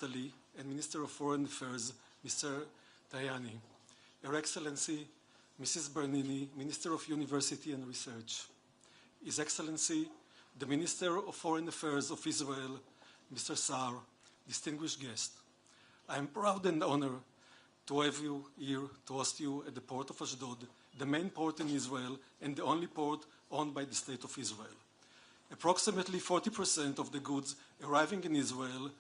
Italy and Minister of Foreign Affairs, Mr. Tajani, Her Excellency, Mrs. Bernini, Minister of University and Research, His Excellency, the Minister of Foreign Affairs of Israel, Mr. Saar, distinguished guest. I am proud and honored to have you here to host you at the port of Ashdod, the main port in Israel and the only port owned by the State of Israel. Approximately 40% of the goods arriving in Israel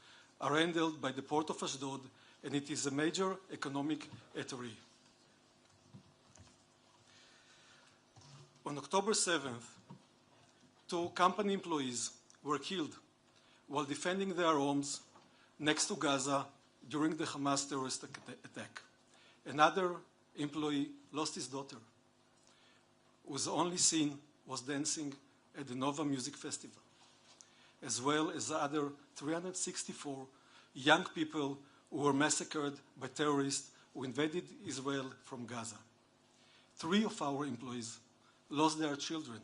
are handled by the port of Ashdod, and it is a major economic artery. On October 7th, 2 company employees were killed while defending their homes next to Gaza during the Hamas terrorist attack. Another employee lost his daughter, whose only scene was dancing at the Nova Music Festival, as well as the other 364 young people who were massacred by terrorists who invaded Israel from Gaza. 3 of our employees lost their children,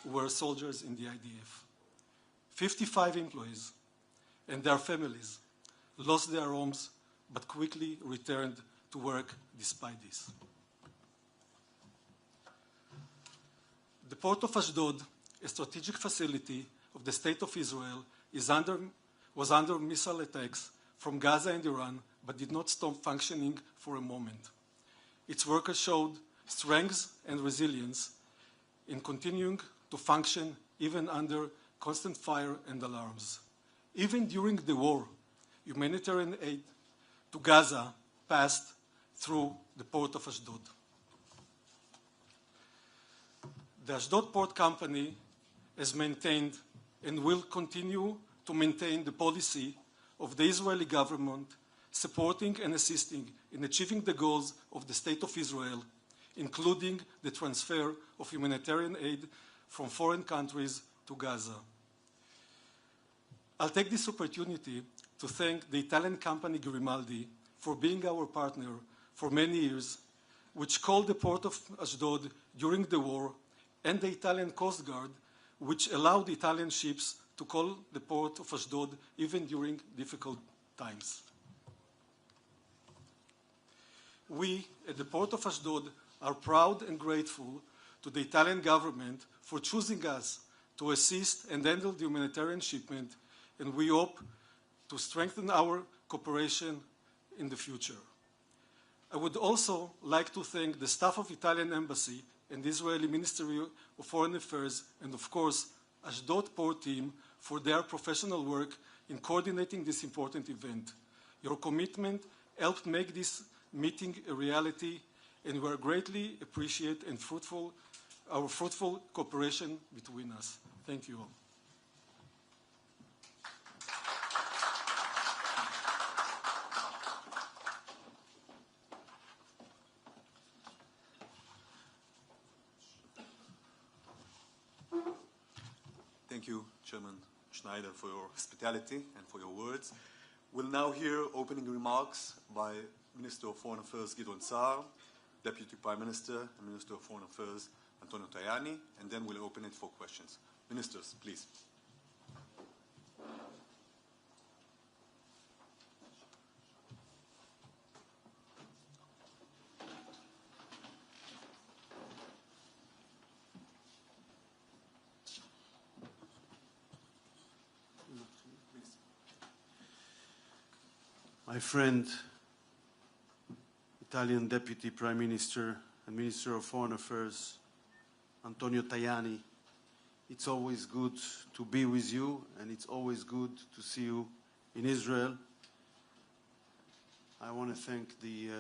who were soldiers in the IDF. 55 employees and their families lost their homes but quickly returned to work despite this. The port of Ashdod, a strategic facility of the State of Israel, was under missile attacks from Gaza and Iran, but did not stop functioning for a moment. Its workers showed strength and resilience in continuing to function even under constant fire and alarms. Even during the war, humanitarian aid to Gaza passed through the port of Ashdod. The Ashdod Port Company has maintained and will continue to maintain the policy of the Israeli government supporting and assisting in achieving the goals of the State of Israel, including the transfer of humanitarian aid from foreign countries to Gaza. I'll take this opportunity to thank the Italian company Grimaldi for being our partner for many years, which called the port of Ashdod during the war, and the Italian Coast Guard, which allowed Italian ships to call the port of Ashdod even during difficult times. We, at the port of Ashdod, are proud and grateful to the Italian government for choosing us to assist and handle the humanitarian shipment, and we hope to strengthen our cooperation in the future. I would also like to thank the staff of Italian Embassy and the Israeli Ministry of Foreign Affairs, and of course, Ashdod Port team for their professional work in coordinating this important event. Your commitment helped make this meeting a reality, and we greatly appreciate and our fruitful cooperation between us. Thank you all. Thank you, Chairman Schneider, for your hospitality and for your words. We'll now hear opening remarks by Minister of Foreign Affairs Gideon Saar, Deputy Prime Minister and Minister of Foreign Affairs Antonio Tajani, and then we'll open it for questions. Ministers, please. My friend, Italian Deputy Prime Minister and Minister of Foreign Affairs, Antonio Tajani, it's always good to be with you, and it's always good to see you in Israel. I want to thank the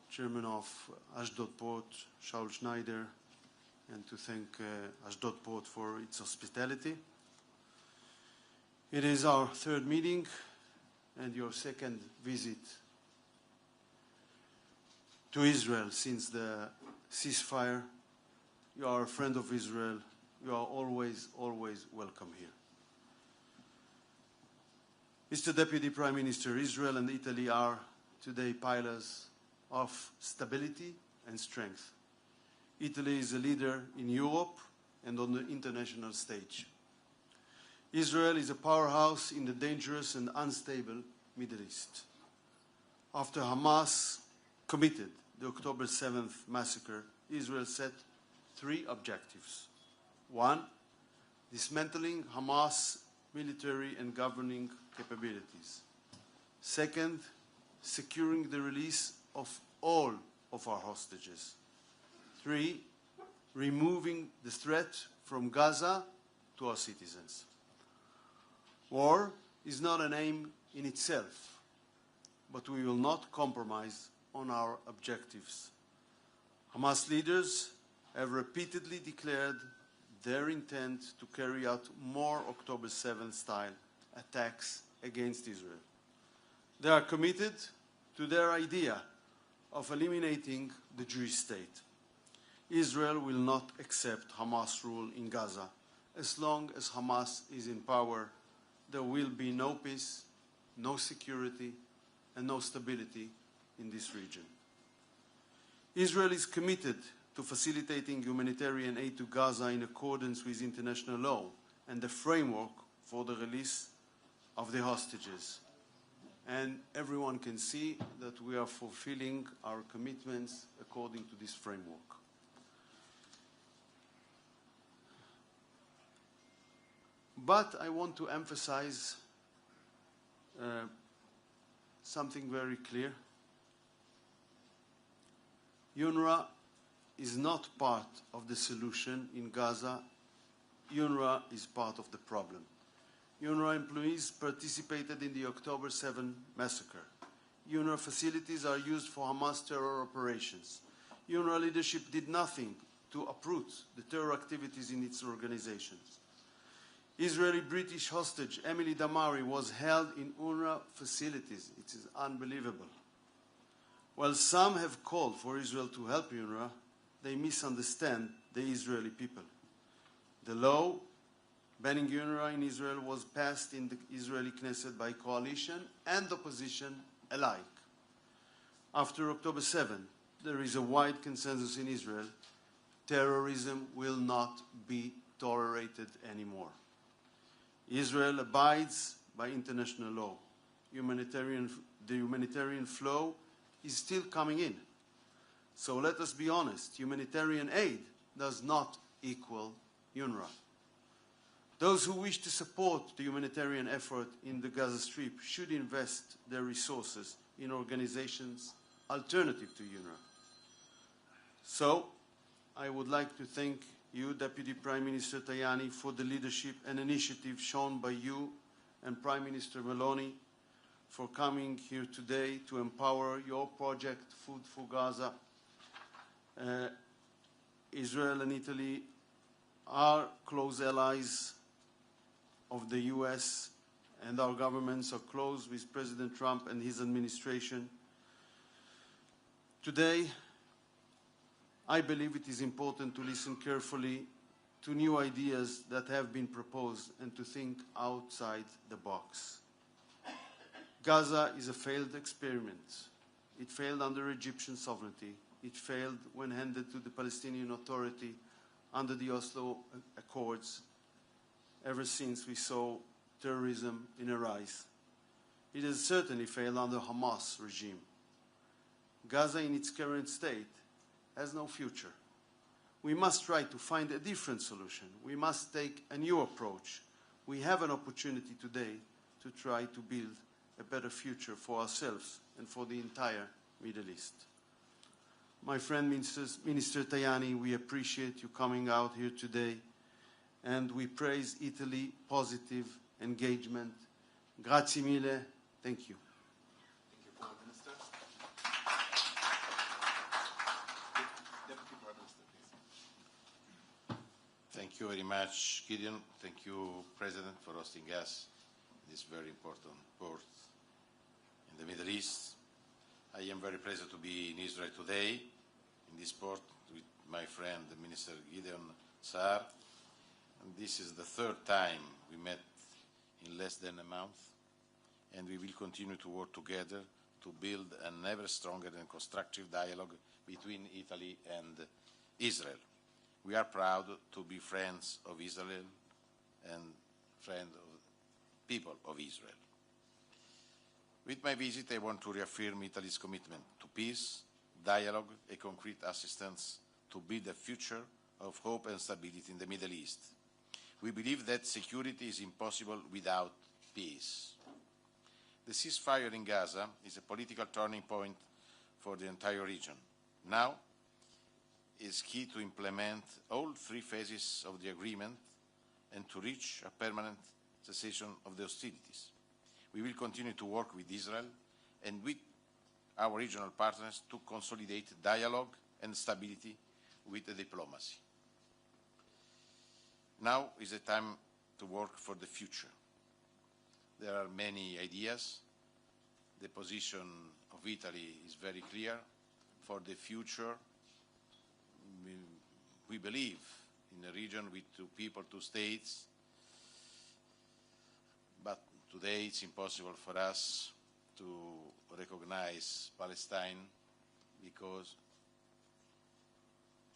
Chairman of Ashdod Port, Shaul Schneider, and to thank Ashdod Port for its hospitality. It is our 3rd meeting and your 2nd visit to Israel since the ceasefire. You are a friend of Israel. You are always, always welcome here. Mr. Deputy Prime Minister, Israel and Italy are today pillars of stability and strength. Italy is a leader in Europe and on the international stage. Israel is a powerhouse in the dangerous and unstable Middle East. After Hamas committed the October 7th massacre, Israel set 3 objectives. 1, dismantling Hamas military and governing capabilities. 2nd, securing the release of all of our hostages. 3, removing the threat from Gaza to our citizens. War is not an aim in itself, but we will not compromise on our objectives. Hamas leaders have repeatedly declared their intent to carry out more October 7th style attacks against Israel. They are committed to their idea of eliminating the Jewish state. Israel will not accept Hamas rule in Gaza. As long as Hamas is in power, there will be no peace, no security, and no stability in this region. Israel is committed to facilitating humanitarian aid to Gaza in accordance with international law and the framework for the release of the hostages. And everyone can see that we are fulfilling our commitments according to this framework. But I want to emphasize something very clear. UNRWA is not part of the solution in Gaza. UNRWA is part of the problem. UNRWA employees participated in the October 7 massacre. UNRWA facilities are used for Hamas terror operations. UNRWA leadership did nothing to uproot the terror activities in its organizations. Israeli British hostage Emily Damari was held in UNRWA facilities. It is unbelievable. While some have called for Israel to help UNRWA, they misunderstand the Israeli people. The law banning UNRWA in Israel was passed in the Israeli Knesset by coalition and opposition alike. After October 7, there is a wide consensus in Israel. Terrorism will not be tolerated anymore. Israel abides by international law. The humanitarian flow is still coming in. So let us be honest, humanitarian aid does not equal UNRWA. Those who wish to support the humanitarian effort in the Gaza Strip should invest their resources in organizations alternative to UNRWA. So I would like to thank you, Deputy Prime Minister Tajani, for the leadership and initiative shown by you and Prime Minister Meloni for coming here today to empower your project, Food for Gaza. Israel and Italy are close allies of the US, and our governments are close with President Trump and his administration. Today, I believe it is important to listen carefully to new ideas that have been proposed and to think outside the box. Gaza is a failed experiment. It failed under Egyptian sovereignty. It failed when handed to the Palestinian Authority under the Oslo Accords. Ever since we saw terrorism in a rise. It has certainly failed under Hamas regime. Gaza in its current state has no future. We must try to find a different solution. We must take a new approach. We have an opportunity today to try to build a better future for ourselves and for the entire Middle East. My friend Minister Tajani, we appreciate you coming out here today, and we praise Italy's positive engagement. Grazie mille. Thank you. Thank you, Prime Minister. Deputy Prime Minister, please. Thank you very much, Gideon. Thank you, President, for hosting us in this very important port in the Middle East. I am very pleased to be in Israel today, in this port, with my friend, Minister Gideon Saar. And this is the third time we met in less than a month, and we will continue to work together to build an ever stronger and constructive dialogue between Italy and Israel. We are proud to be friends of Israel and friends of people of Israel. With my visit, I want to reaffirm Italy's commitment to peace, dialogue, and concrete assistance to build a future of hope and stability in the Middle East. We believe that security is impossible without peace. The ceasefire in Gaza is a political turning point for the entire region. Now is key to implement all three phases of the agreement and to reach a permanent cessation of the hostilities. We will continue to work with Israel and with our regional partners to consolidate dialogue and stability with the diplomacy. Now is the time to work for the future. There are many ideas. The position of Italy is very clear. For the future, we believe in a region with two people, two states, but today it's impossible for us to recognize Palestine because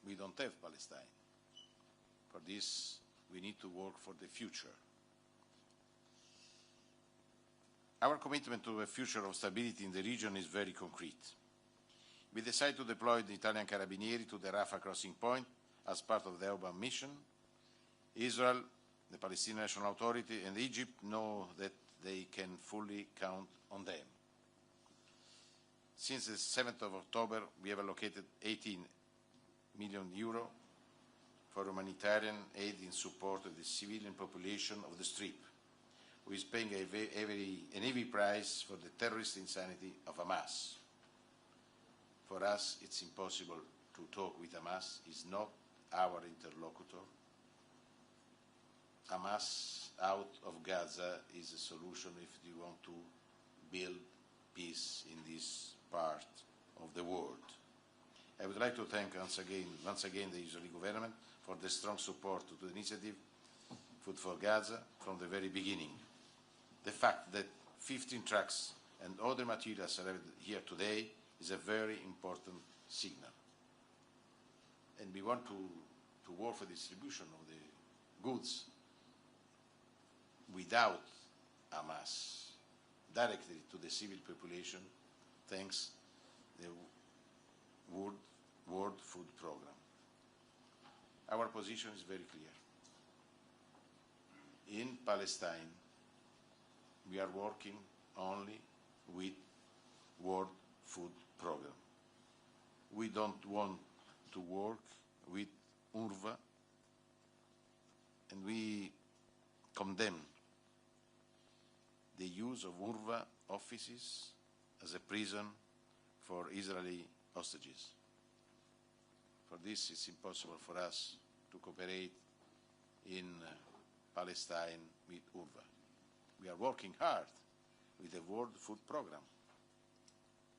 we don't have Palestine. For this, we need to work for the future. Our commitment to a future of stability in the region is very concrete. We decided to deploy the Italian Carabinieri to the Rafah crossing point as part of the EUBAM mission. Israel, the Palestinian National Authority, and Egypt know that they can fully count on them. Since the 7th of October, we have allocated 18 million euro for humanitarian aid in support of the civilian population of the Strip, who is paying a heavy price for the terrorist insanity of Hamas. For us, it's impossible to talk with Hamas. It's not our interlocutor. Hamas out of Gaza is a solution if you want to build peace in this part of the world. I would like to thank once again the Israeli government for the strong support to the initiative Food for Gaza from the very beginning. The fact that 15 trucks and other materials arrived here today is a very important signal. And we want to work for distribution of the goods without Hamas, directly to the civil population, thanks to the World Food Programme. Our position is very clear. In Palestine, we are working only with World Food Programme. We don't want to work with UNRWA, and we condemn the use of UNRWA offices as a prison for Israeli hostages. For this, it's impossible for us to cooperate in Palestine with UNRWA. We are working hard with the World Food Programme.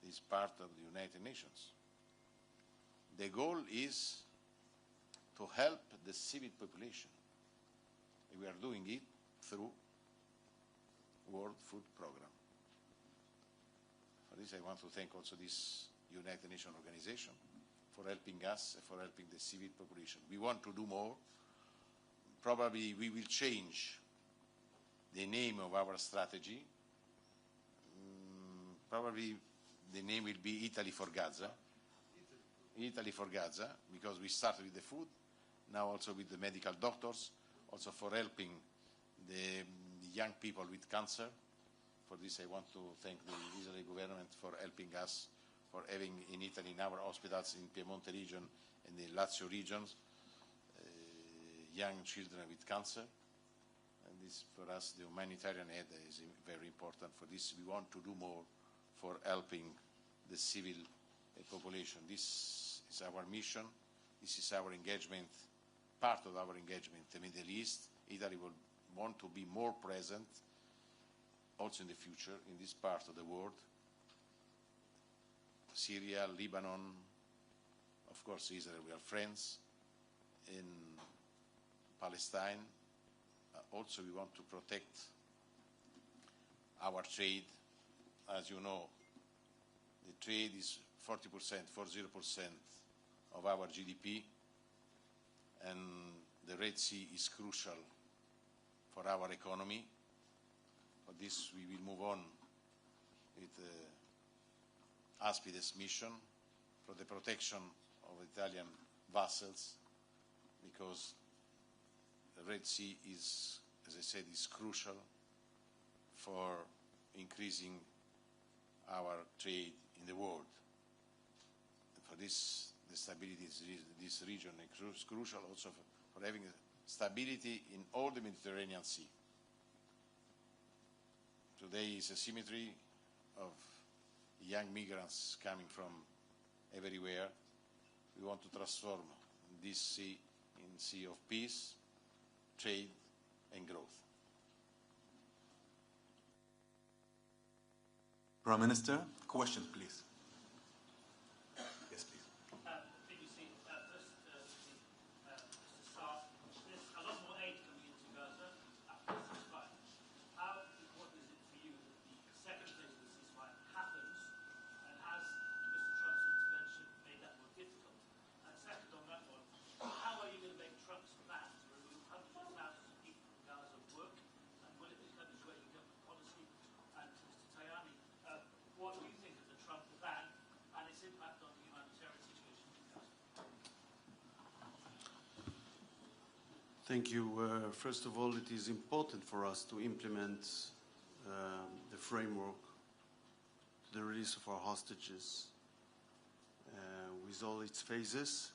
It's part of the United Nations. The goal is to help the civil population. We are doing it through World Food Programme. For this, I want to thank also this United Nations organization for helping us and for helping the civil population. We want to do more. Probably we will change the name of our strategy. Probably the name will be Italy for Gaza. Italy for Gaza, because we started with the food, now also with the medical doctors, also for helping the young people with cancer. For this, I want to thank the Israeli government for helping us, for having in Italy, in our hospitals in Piemonte region and the Lazio regions, young children with cancer. And this, for us, the humanitarian aid is very important. For this, we want to do more for helping the civil population. This is our mission. This is our engagement, part of our engagement in the Middle East. Italy will want to be more present also in the future in this part of the world. Syria, Lebanon, of course Israel, we are friends. In Palestine, also we want to protect our trade. As you know, the trade is 40% of our GDP, and the Red Sea is crucial for our economy. For this, we will move on with Aspides mission for the protection of Italian vessels, because the Red Sea is, as I said, is crucial for increasing our trade in the world. And for this, the stability of this region is crucial also for having stability in all the Mediterranean Sea. Today is a symmetry of young migrants coming from everywhere. We want to transform this sea in a sea of peace, trade and growth. Prime Minister, question please. Yes, please. BBC, first, Mr. Saar, there's a lot more aid coming into Gaza after the ceasefire. How important is it for you that the second phase of the ceasefire happens, and has Mr. Trump's intervention made that more difficult? And second on that one, how are you going to make Trump's plan to remove hundreds of thousands of people from Gaza work, and will it become Israeli government policy? And Mr. Tajani, what do you think of the Trump plan and its impact on the humanitarian situation in Gaza? Thank you. First of all, it is important for us to implement the framework, the release of our hostages, with all its phases.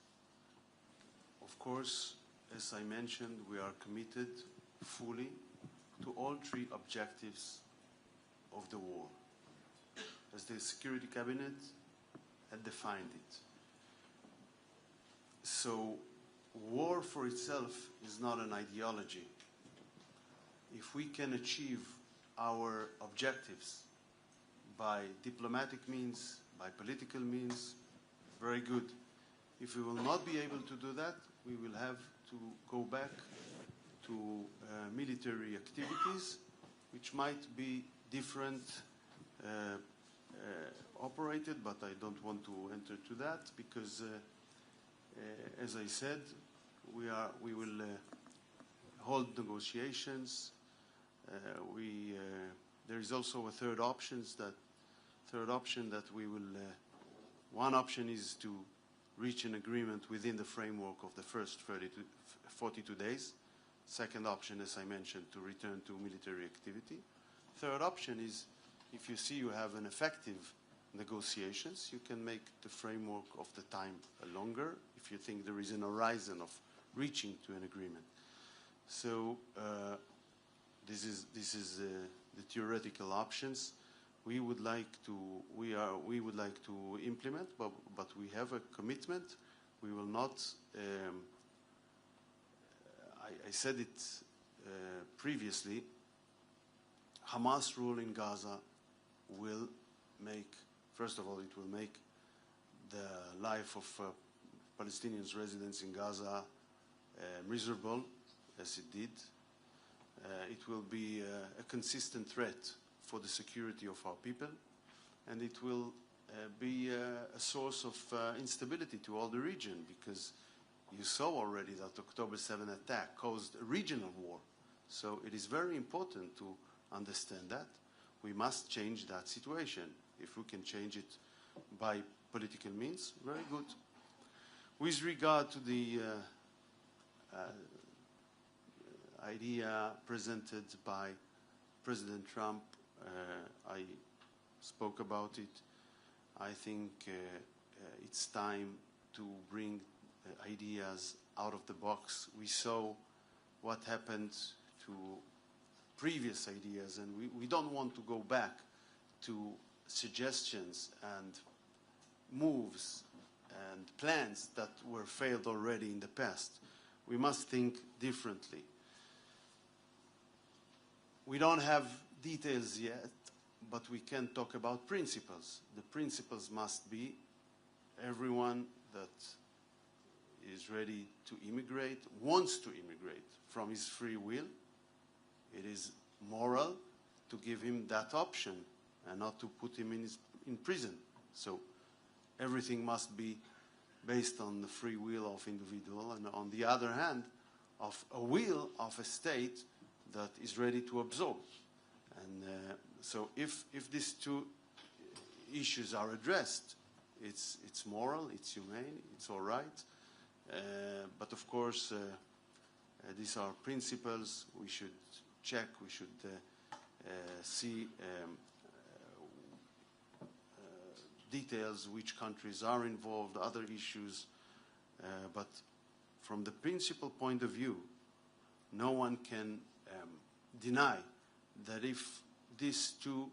Of course, as I mentioned, we are committed fully to all three objectives of the war, as the Security Cabinet had defined it. So, war for itself is not an ideology. If we can achieve our objectives by diplomatic means, by political means, very good. If we will not be able to do that, we will have to go back to military activities, which might be different operated, but I don't want to enter to that because, as I said, we will hold negotiations. There is also a third option that we will. One option is to reach an agreement within the framework of the first 42 days. Second option, as I mentioned, to return to military activity. Third option is, if you see you have an effective negotiations, you can make the framework of the time longer if you think there is an horizon of reaching to an agreement. So this is the theoretical options. We would like to implement, but we have a commitment. We will not. I said it previously. Hamas rule in Gaza will make. First of all, it will make the life of Palestinians residents in Gaza miserable, as it did. It will be a consistent threat for the security of our people, and it will be a source of instability to all the region, because you saw already that October 7 attack caused a regional war. So it is very important to understand that. We must change that situation. If we can change it by political means, very good. With regard to the idea presented by President Trump, I spoke about it. I think it's time to bring ideas out of the box. We saw what happened to previous ideas, and we don't want to go back to suggestions and moves and plans that were failed already in the past. We must think differently. We don't have details yet, but we can talk about principles. The principles must be everyone that is ready to immigrate, wants to immigrate from his free will. It is moral to give him that option and not to put him in prison. So everything must be based on the free will of individual, and on the other hand, of a will of a state that is ready to absorb. And so if these two issues are addressed, it's moral, it's humane, it's all right. But of course, these are principles. We should check, we should see details, which countries are involved, other issues. But from the principal point of view, no one can deny that if these two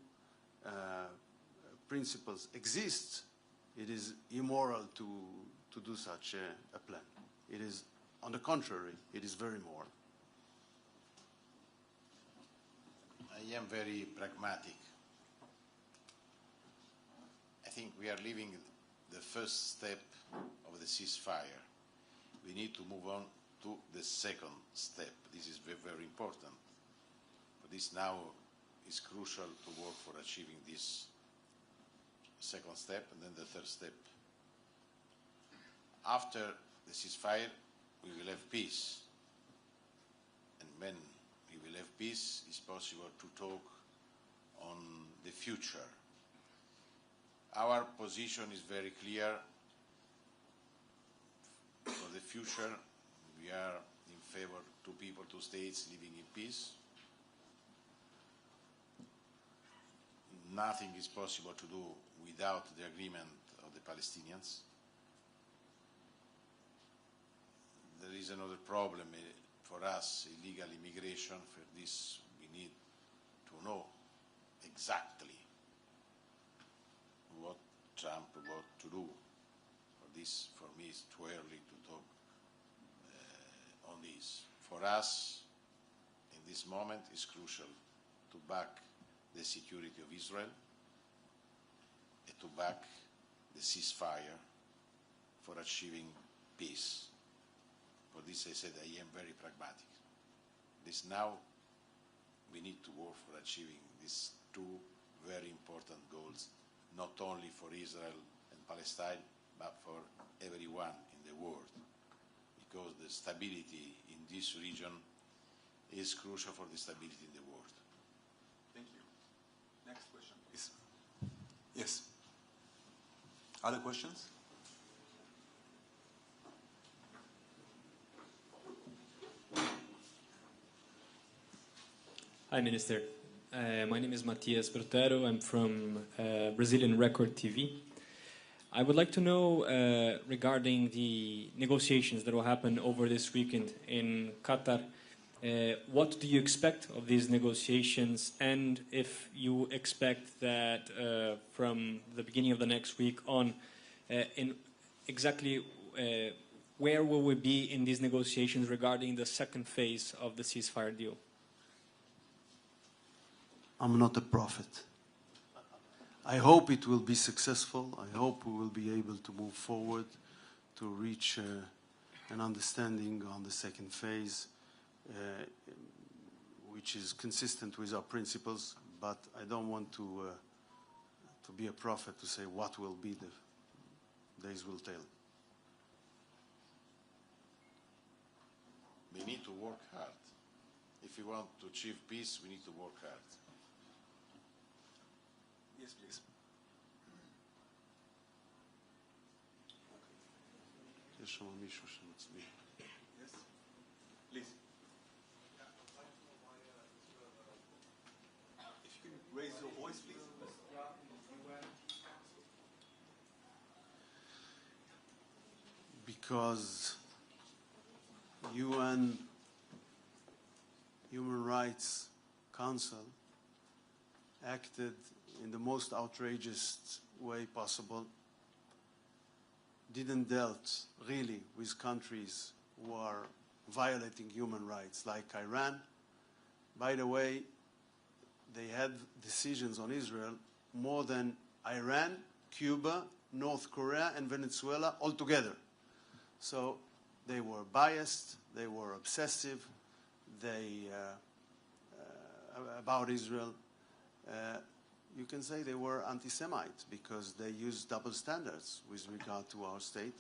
principles exist, it is immoral to do such a plan. It is, on the contrary, it is very moral. I am very pragmatic. I think we are leaving the first step of the ceasefire. We need to move on to the second step. This is very, very important. But this now is crucial to work for achieving this second step and then the third step. After the ceasefire, we will have peace. And when we will have peace, it's possible to talk on the future. Our position is very clear. For the future, we are in favor of two people, two states living in peace. Nothing is possible to do without the agreement of the Palestinians. There is another problem for us, illegal immigration. For this, we need to know exactly what Trump what to do. For this, for me, it's too early to talk on this. For us, in this moment, it's crucial to back the security of Israel and to back the ceasefire for achieving peace. For this, I said, I am very pragmatic. This now, we need to work for achieving these two very important goals, not only for Israel and Palestine, but for everyone in the world, because the stability in this region is crucial for the stability in the world. Thank you. Next question, please. Yes. Other questions? Hi, Minister. My name is Matias Brotero. I'm from Brazilian Record TV. I would like to know regarding the negotiations that will happen over this weekend in Qatar. What do you expect of these negotiations, and if you expect that from the beginning of the next week on, in exactly where will we be in these negotiations regarding the second phase of the ceasefire deal? I'm not a prophet. I hope it will be successful. I hope we will be able to move forward to reach an understanding on the second phase, which is consistent with our principles, but I don't want to be a prophet to say what will be. The days will tell. We need to work hard. If we want to achieve peace, we need to work hard. Yes, please. יש שם מישהו שמצביע. Yes, please. If you can raise your voice, please. Because UN Human Rights Council acted in the most outrageous way possible, didn't dealt really with countries who are violating human rights, like Iran. By the way, they had decisions on Israel more than Iran, Cuba, North Korea, and Venezuela all together. So they were biased, they were obsessive, about Israel. You can say they were anti-Semites because they used double standards with regard to our state.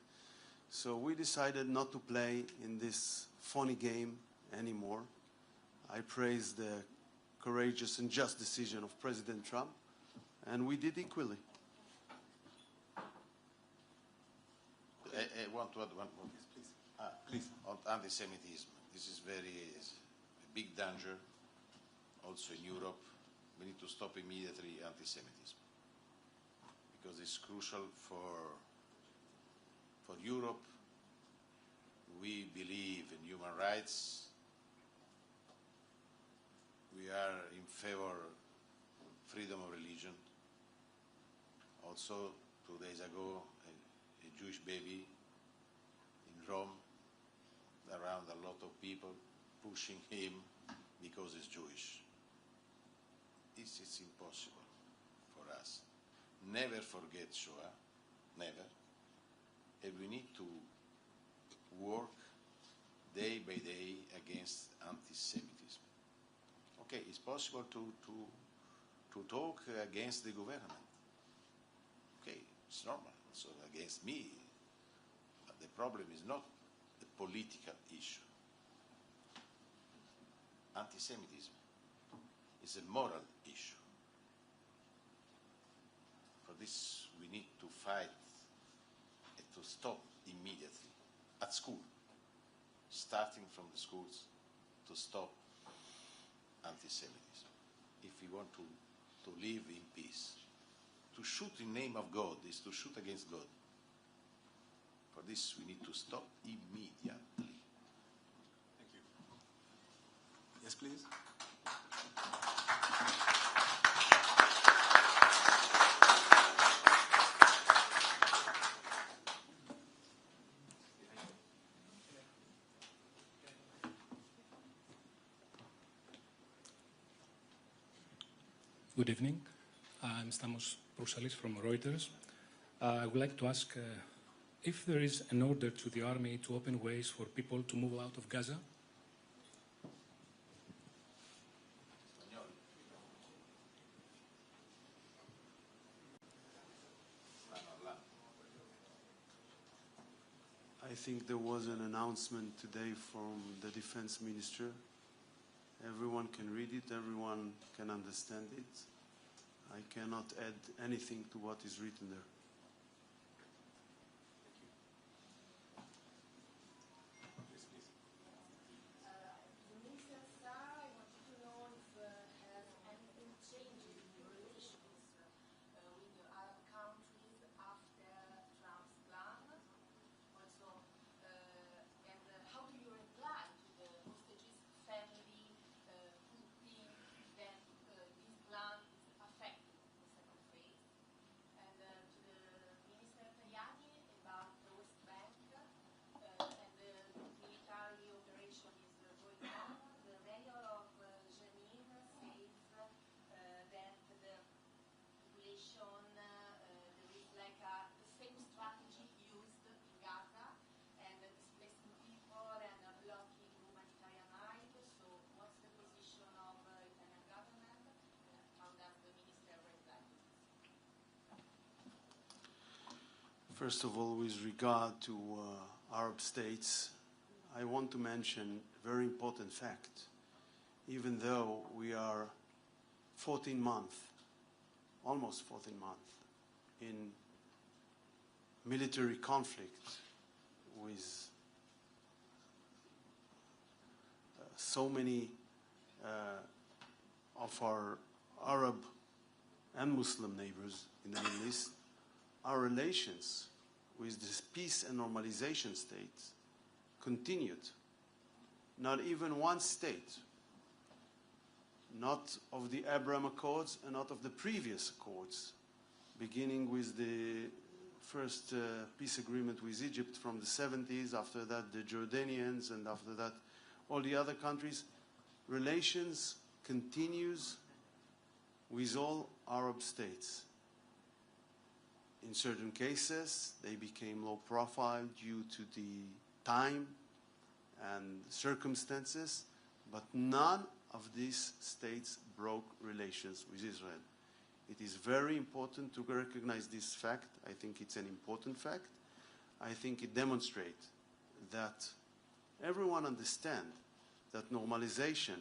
So we decided not to play in this phony game anymore. I praise the courageous and just decision of President Trump, and we did equally. I want to add one more. Yes, please. Please. On anti-Semitism. This is a big danger, also in Europe. We need to stop immediately anti-Semitism, because it's crucial for Europe. We believe in human rights. We are in favor of freedom of religion. Also, 2 days ago, a Jewish baby in Rome, around a lot of people pushing him because he's Jewish. This is impossible for us. Never forget Shoah, never. And we need to work day by day against anti-Semitism. Okay, it's possible to talk against the government. Okay, it's normal. So against me, but the problem is not a political issue. Anti-Semitism is a moral issue. For this, we need to fight and to stop immediately at school, starting from the schools, to stop anti-Semitism. If we want to live in peace. To shoot in the name of God is to shoot against God. For this, we need to stop immediately. Thank you. Yes, please. Good evening. I'm Stamos Prousalis from Reuters. I would like to ask if there is an order to the army to open ways for people to move out of Gaza. I think there was an announcement today from the defense minister. Everyone can read it, everyone can understand it. I cannot add anything to what is written there. Minister Saar, I wanted to know if has anything changed in your relations with the Arab countries after Trump's plan. Also, and how do you reply to the hostages' family who think that this plan is affecting the second phase? And to the Minister Tajani about the West Bank and the military operation is going on. The mayor of Jenin says that the population, there is like the same strategy used in Gaza and displacing people and blocking humanitarian aid. So what's the position of Italian government? How does the minister reply to this? First of all, with regard to Arab states, I want to mention a very important fact. Even though we are 14 months, almost 14 months, in military conflict with so many of our Arab and Muslim neighbors in the Middle East, our relations with this peace and normalization states continued. Not even one state, not of the Abraham Accords and not of the previous accords, beginning with the first peace agreement with Egypt from the 70s, after that the Jordanians, and after that all the other countries, relations continues with all Arab states. In certain cases, they became low profile due to the time and circumstances, but none of these states broke relations with Israel. It is very important to recognize this fact. I think it's an important fact. I think it demonstrates that everyone understands that normalization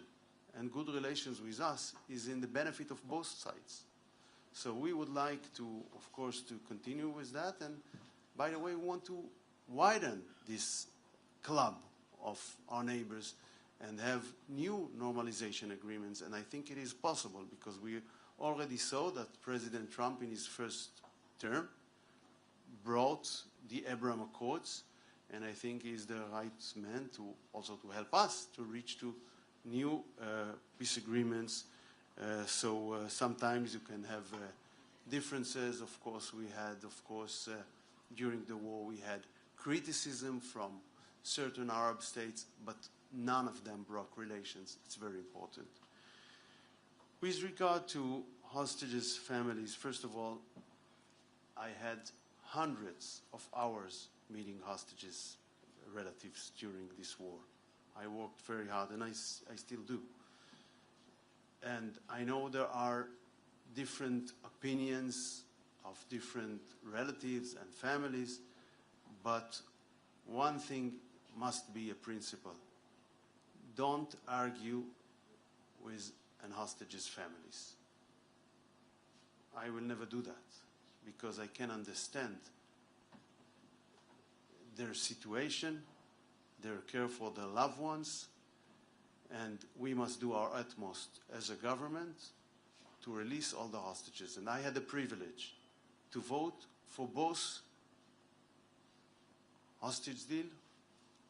and good relations with us is in the benefit of both sides. So we would like to, of course, to continue with that. And by the way, we want to widen this club of our neighbors and have new normalization agreements. And I think it is possible because we already saw that President Trump in his first term brought the Abraham Accords, and I think he's the right man to also to help us to reach to new peace agreements. So sometimes you can have differences. Of course, we had, during the war, we had criticism from certain Arab states, but none of them broke relations. It's very important. With regard to hostages' families, first of all, I had hundreds of hours meeting hostages' relatives during this war. I worked very hard, and I still do. And I know there are different opinions of different relatives and families, but one thing must be a principle. Don't argue with an hostage's families. I will never do that because I can understand their situation, their care for their loved ones, and we must do our utmost as a government to release all the hostages. And I had the privilege to vote for both hostage deal,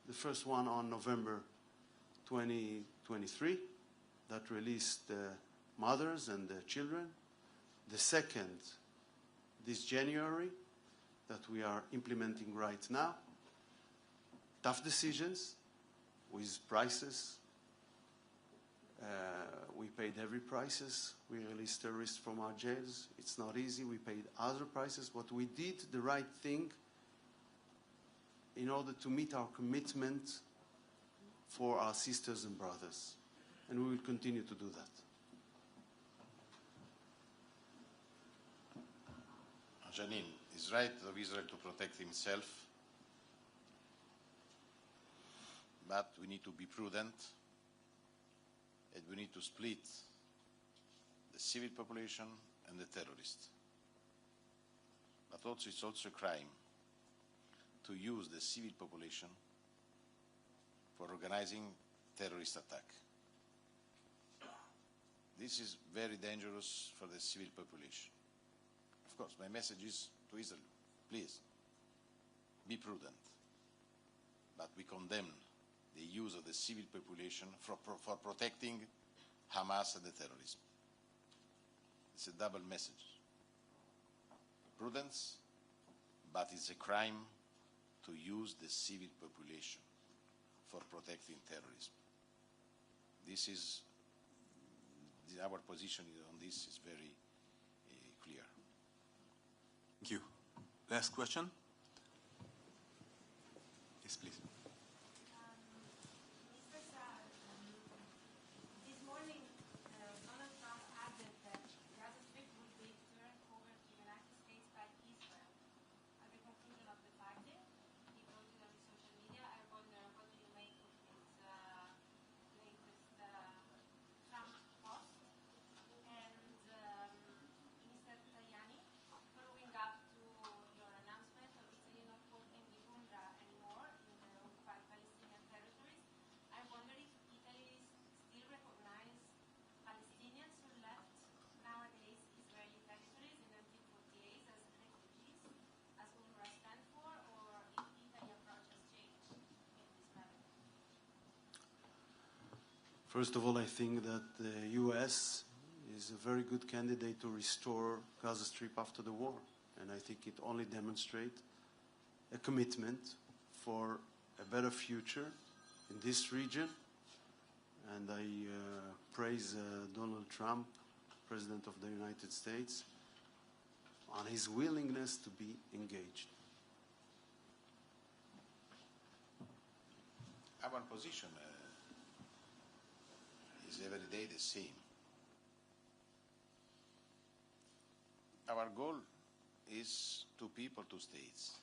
the first one on November 2023 that released the mothers and the children, the second this January that we are implementing right now. Tough decisions with prices. We paid heavy prices. We released terrorists from our jails. It's not easy. We paid other prices, but we did the right thing in order to meet our commitment for our sisters and brothers. And we will continue to do that. Janine, it's right of Israel to protect himself, but we need to be prudent, and we need to split the civil population and the terrorists. But also, it's also a crime to use the civil population for organizing terrorist attack. This is very dangerous for the civil population. Of course, my message is to Israel, please, be prudent. But we condemn the use of the civil population for protecting Hamas and the terrorism. It's a double message. Prudence, but it's a crime to use the civil population for protecting terrorism. This is, our position on this is very clear. Thank you. Last question. Yes, please. Mr. Saar, this morning Donald Trump added that Gaza Strip will be turned over to the United States by Israel. At the conclusion of the party, he wrote it on social media. I wonder, what do you make of his latest Trump post? And Mr. Tajani, following up to your announcement of Italy not working with UNRWA anymore in the occupied Palestinian territories, I wonder if Italy still recognizes Palestinians who left nowadays Israeli territories in 1948 as refugees, as UNRWA stands for, or if Italy's approach has changed in this matter. First of all, I think that the U.S. is a very good candidate to restore Gaza Strip after the war. And I think it only demonstrates a commitment for a better future in this region. And I praise Donald Trump, President of the United States, on his willingness to be engaged. Our position is every day the same. Our goal is two people, two states.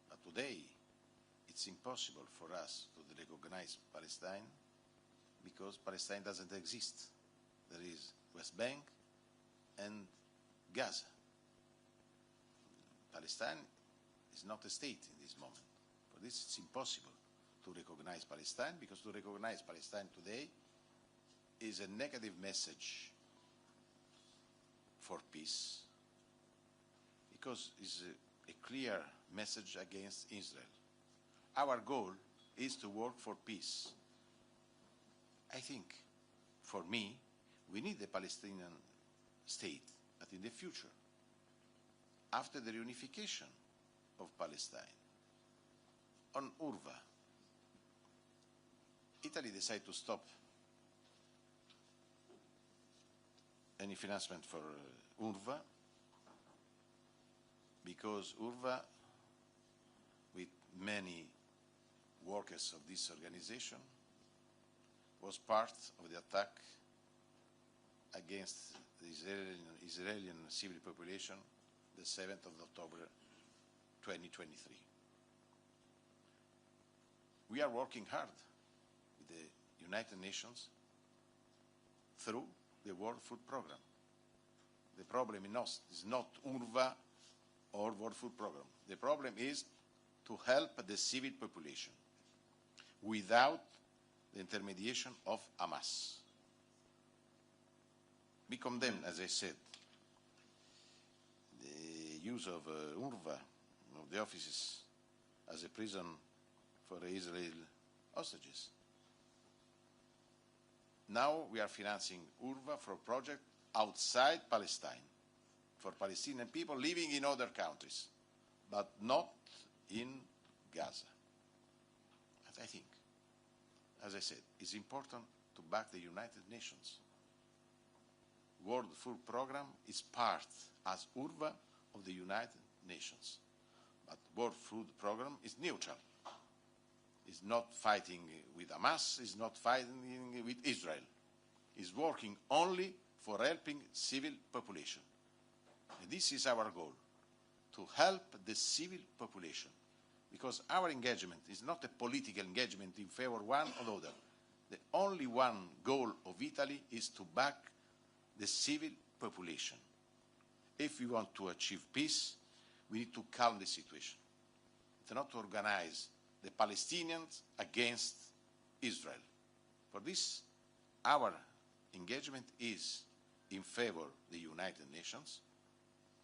But today, it's impossible for us to recognize Palestine because Palestine doesn't exist. There is West Bank and Gaza. Palestine is not a state in this moment. For this, it's impossible to recognize Palestine, because to recognize Palestine today is a negative message for peace, because it's a clear message against Israel. Our goal is to work for peace. I think, for me, we need a Palestinian state, but in the future, after the reunification of Palestine. On UNRWA, Italy decided to stop any financement for UNRWA, because UNRWA, with many workers of this organization, was part of the attack against the Israeli civil population the 7th of October 2023. We are working hard with the United Nations through the World Food Programme. The problem is not UNRWA or World Food Programme. The problem is to help the civil population without the intermediation of Hamas. We condemn, as I said, the use of UNRWA, of the offices, as a prison for Israeli hostages. Now we are financing UNRWA for a project outside Palestine, for Palestinian people living in other countries, but not in Gaza. But I think, as I said, it's important to back the United Nations. World Food Programme is part, as UNRWA, of the United Nations. But World Food Programme is neutral. It's not fighting with Hamas, it's not fighting with Israel. It's working only for helping civil population. And this is our goal, to help the civil population. Because our engagement is not a political engagement in favor of one or the other. The only one goal of Italy is to back the civil population. If we want to achieve peace, we need to calm the situation. It's not to organize the Palestinians against Israel. For this, our engagement is in favor of the United Nations.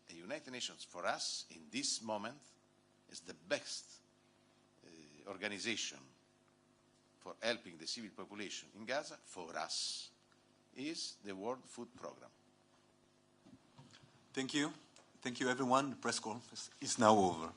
The United Nations, for us, in this moment, is the best organization for helping the civil population in Gaza. For us, is the World Food Programme. Thank you. Thank you, everyone. The press conference is now over.